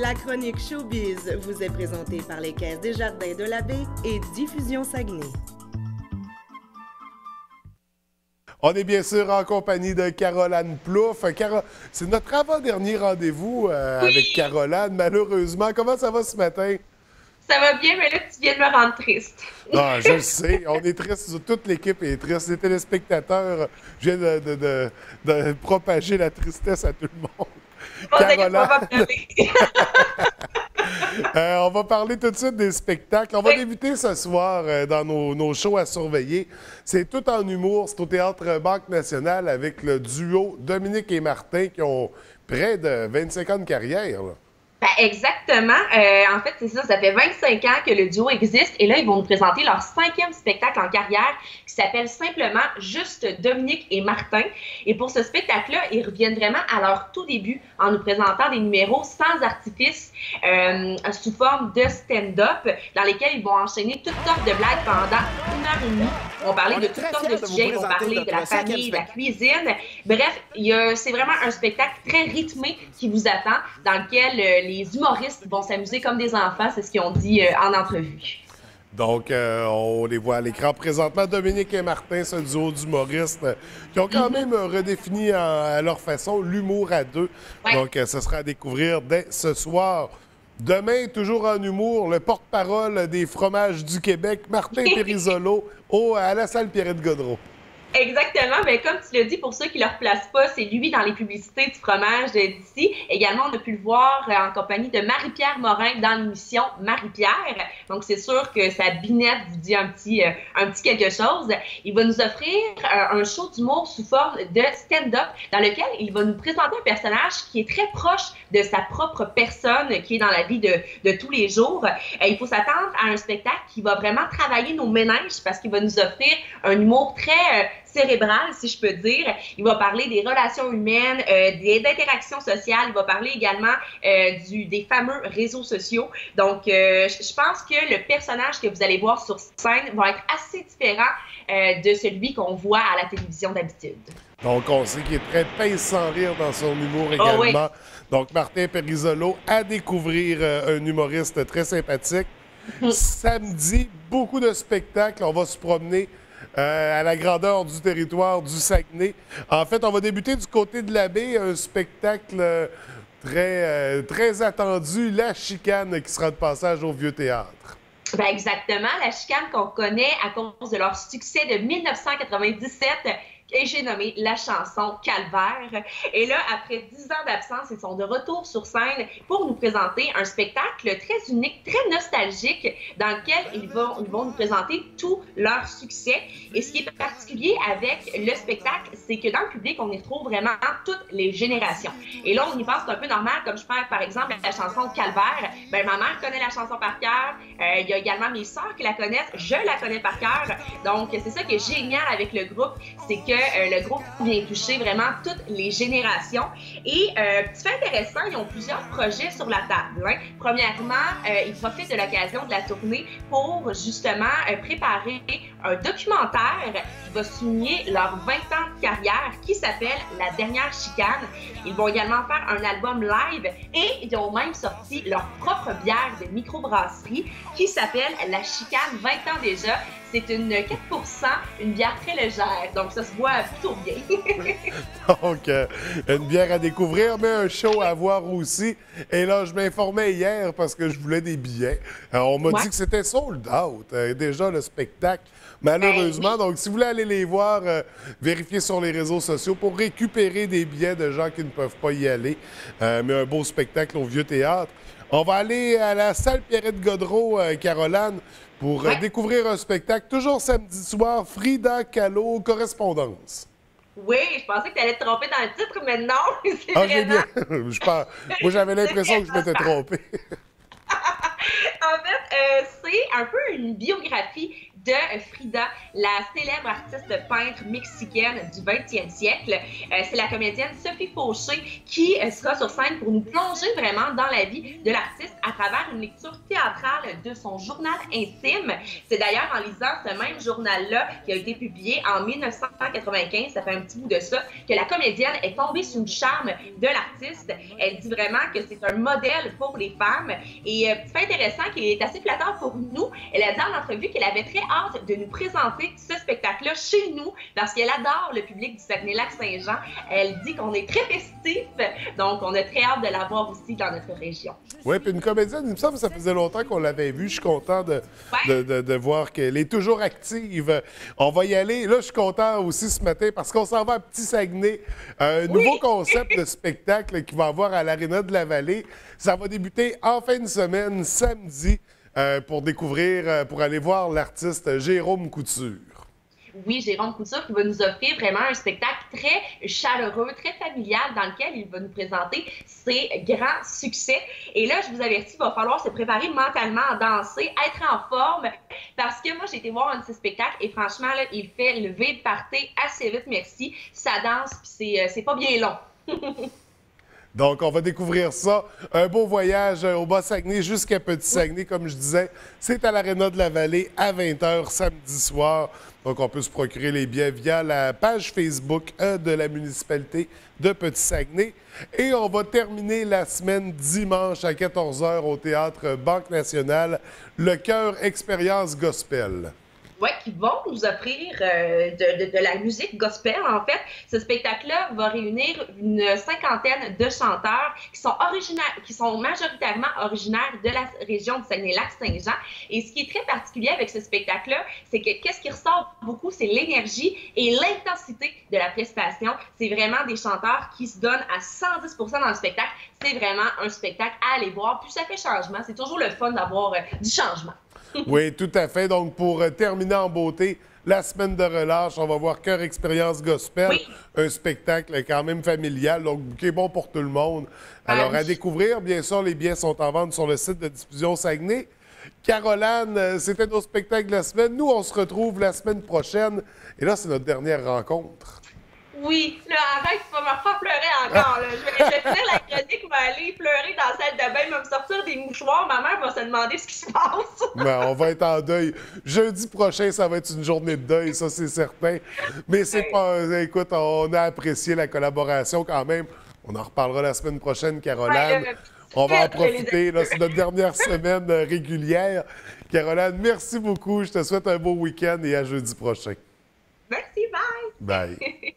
La chronique Showbiz vous est présentée par les Caisses des Jardins de la Baie et Diffusion Saguenay. On est bien sûr en compagnie de Caroline Plouffe. C'est notre avant-dernier rendez-vous avec Caroline, malheureusement. Comment ça va ce matin? Ça va bien, mais là, tu viens de me rendre triste. Ah, je le sais. On est triste. Toute l'équipe est triste. Les téléspectateurs, je viens de propager la tristesse à tout le monde. Caroline, on va parler tout de suite des spectacles. On va débuter ce soir dans nos shows à surveiller. C'est tout en humour. C'est au Théâtre Banque Nationale avec le duo Dominique et Martin qui ont près de 25 ans de carrière, là. Ben, exactement. En fait, c'est ça. Ça fait 25 ans que le duo existe. Et là, ils vont nous présenter leur 5e spectacle en carrière qui s'appelle simplement juste Dominique et Martin. Et pour ce spectacle-là, ils reviennent vraiment à leur tout début en nous présentant des numéros sans artifice sous forme de stand-up dans lesquels ils vont enchaîner toutes sortes de blagues pendant 1h30. Ils vont parler de toutes sortes de sujets. Ils vont parler de la famille, de la cuisine. Bref, c'est vraiment un spectacle très rythmé qui vous attend dans lequel les humoristes vont s'amuser comme des enfants, c'est ce qu'ils ont dit en entrevue. Donc, on les voit à l'écran présentement, Dominique et Martin, ce duo d'humoristes qui ont quand même redéfini à leur façon l'humour à deux. Ouais. Donc, ce sera à découvrir dès ce soir. Demain, toujours en humour, le porte-parole des fromages du Québec, Martin Périsolo, à la salle Pierrette-Godreau. Exactement, mais comme tu l'as dit, pour ceux qui ne le replacent pas, c'est lui dans les publicités du fromage d'ici. Également, on a pu le voir en compagnie de Marie-Pierre Morin dans l'émission Marie-Pierre. Donc, c'est sûr que sa binette vous dit un petit quelque chose. Il va nous offrir un show d'humour sous forme de stand-up dans lequel il va nous présenter un personnage qui est très proche de sa propre personne, qui est dans la vie de tous les jours. Il faut s'attendre à un spectacle qui va vraiment travailler nos méninges parce qu'il va nous offrir un humour très cérébral, si je peux dire. Il va parler des relations humaines, des interactions sociales. Il va parler également des fameux réseaux sociaux. Donc, je pense que le personnage que vous allez voir sur scène va être assez différent de celui qu'on voit à la télévision d'habitude. Donc, on sait qu'il est très pince sans rire dans son humour également. Oh, oui. Donc, Martin Périsolo, à découvrir un humoriste très sympathique. Samedi, beaucoup de spectacles. On va se promener à la grandeur du territoire du Saguenay. En fait, on va débuter du côté de la baie, un spectacle très attendu, La Chicane, qui sera de passage au Vieux Théâtre. Ben exactement, La Chicane qu'on connaît à cause de leur succès de 1997, et j'ai nommé la chanson Calvaire. Et là, après 10 ans d'absence, ils sont de retour sur scène pour nous présenter un spectacle très unique, très nostalgique, dans lequel ils vont nous présenter tout leur succès. Et ce qui est particulier avec le spectacle, c'est que dans le public, on y retrouve vraiment toutes les générations. Et là, on y pense, c'est un peu normal, comme je prends par exemple la chanson Calvaire. Ben, ma mère connaît la chanson par cœur. Il y a également mes sœurs qui la connaissent. Je la connais par cœur. Donc, c'est ça qui est génial avec le groupe, c'est que le groupe vient toucher vraiment toutes les générations. Et petit fait intéressant, ils ont plusieurs projets sur la table. Hein. Premièrement, ils profitent de l'occasion de la tournée pour justement préparer un documentaire qui va souligner leurs 20 ans de carrière qui s'appelle La Dernière Chicane. Ils vont également faire un album live et ils ont même sorti leur propre bière de microbrasserie qui s'appelle La Chicane 20 ans déjà. C'est une 4%, une bière très légère, donc ça se boit plutôt bien. Donc, une bière à découvrir, mais un show à voir aussi. Et là, je m'informais hier parce que je voulais des billets. On m'a dit que c'était sold out, déjà le spectacle, malheureusement. Donc, si vous voulez aller les voir, vérifiez sur les réseaux sociaux pour récupérer des billets de gens qui ne peuvent pas y aller. Mais un beau spectacle au Vieux Théâtre. On va aller à la salle Pierrette-Godreau, Caroline, pour découvrir un spectacle, toujours samedi soir, Frida Kahlo, Correspondance. Oui, je pensais que tu allais te tromper dans le titre, mais non, c'est vraiment... Moi, j'avais l'impression que je m'étais trompé. En fait, c'est un peu une biographie de Frida, la célèbre artiste peintre mexicaine du 20e siècle. C'est la comédienne Sophie Fauché qui sera sur scène pour nous plonger vraiment dans la vie de l'artiste à travers une lecture théâtrale de son journal intime. C'est d'ailleurs en lisant ce même journal-là qui a été publié en 1995, ça fait un petit bout de ça, que la comédienne est tombée sous le charme de l'artiste. Elle dit vraiment que c'est un modèle pour les femmes. Et c'est intéressant, qui est assez flatteur pour nous, elle a dit en entrevue qu'elle avait très hâte de nous présenter ce spectacle-là chez nous parce qu'elle adore le public du Saguenay-Lac-Saint-Jean. Elle dit qu'on est très festif, donc on a très hâte de la voir aussi dans notre région. Oui, puis une comédienne, il me semble que ça faisait longtemps qu'on l'avait vue. Je suis content de voir qu'elle est toujours active. On va y aller. Là, je suis content aussi ce matin parce qu'on s'en va à Petit Saguenay. Un nouveau concept de spectacle qui va avoir à l'Aréna de la Vallée. Ça va débuter en fin de semaine, samedi, pour découvrir, pour aller voir l'artiste Jérôme Couture. Oui, Jérôme Couture qui va nous offrir vraiment un spectacle très chaleureux, très familial dans lequel il va nous présenter ses grands succès. Et là, je vous avertis, il va falloir se préparer mentalement à danser, être en forme, parce que moi, j'ai été voir un de ses spectacles et franchement, là, il fait lever le party assez vite, merci. Ça danse, puis c'est pas bien long. Donc, on va découvrir ça. Un beau voyage au Bas-Saguenay jusqu'à Petit-Saguenay, comme je disais. C'est à l'Aréna de la Vallée à 20h samedi soir. Donc, on peut se procurer les billets via la page Facebook de la municipalité de Petit-Saguenay. Et on va terminer la semaine dimanche à 14h au Théâtre Banque Nationale, le Chœur Expérience Gospel. Oui, qui vont nous offrir de la musique gospel, en fait. Ce spectacle-là va réunir une cinquantaine de chanteurs qui sont majoritairement originaires de la région du Saguenay-Lac-Saint-Jean. Et ce qui est très particulier avec ce spectacle-là, c'est que qu'est-ce qui ressort beaucoup, c'est l'énergie et l'intensité de la prestation. C'est vraiment des chanteurs qui se donnent à 110% dans le spectacle. C'est vraiment un spectacle à aller voir. Puis ça fait changement. C'est toujours le fun d'avoir du changement. Oui, tout à fait. Donc, pour terminer en beauté, la semaine de relâche, on va voir Chœur Expérience Gospel, oui. Un spectacle quand même familial, donc qui est bon pour tout le monde. Alors, à découvrir, bien sûr, les billets sont en vente sur le site de Diffusion Saguenay. Caroline, c'était nos spectacles de la semaine. Nous, on se retrouve la semaine prochaine. Et là, c'est notre dernière rencontre. Oui, là, arrête, tu vas me faire pleurer encore. Là. Je vais finir la chronique, je vais aller pleurer dans la salle de bain, me sortir des mouchoirs. Ma mère va se demander ce qui se passe. Ben, on va être en deuil. Jeudi prochain, ça va être une journée de deuil, ça, c'est certain. Mais c'est pas... Écoute, on a apprécié la collaboration quand même. On en reparlera la semaine prochaine, Caroline. Ouais, on va en profiter. C'est notre dernière semaine régulière. Caroline, merci beaucoup. Je te souhaite un beau week-end et à jeudi prochain. Merci, bye. Bye.